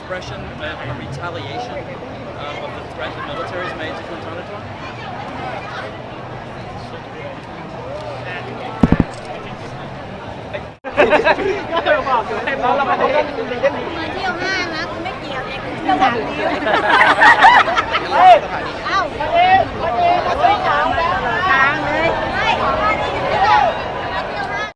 expression and a retaliation of the threat the military has made to Guantanamo? มาเที่ยวห้างนะคุณไม่เกี่ยวเลยคุณเที่ยวแบบนี้เอ้าประเด็นไม่ถามแล้วทางเลยไม่ขอมาที่เที่ยวมาเที่ยวห้าง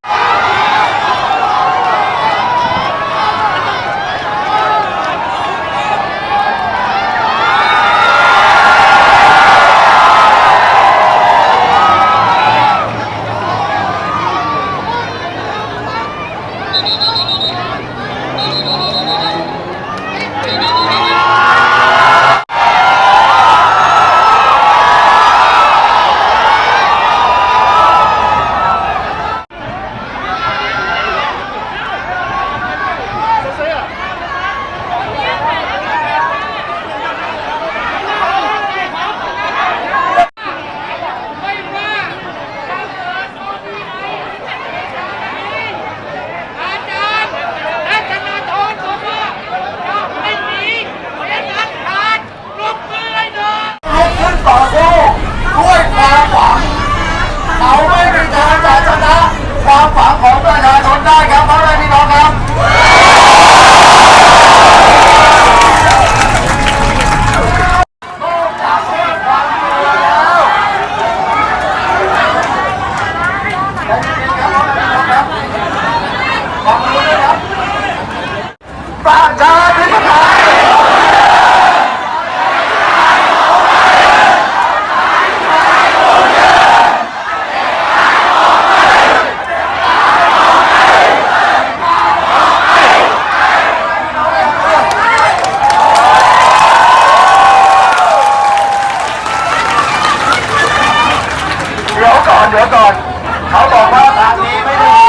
ความฝันของประชาชนได้ครับพ่อแม่พี่น้องครับประชาธิปไตยเดี๋ยวก่อนเขาบอกว่าทางนี้ไม่ได้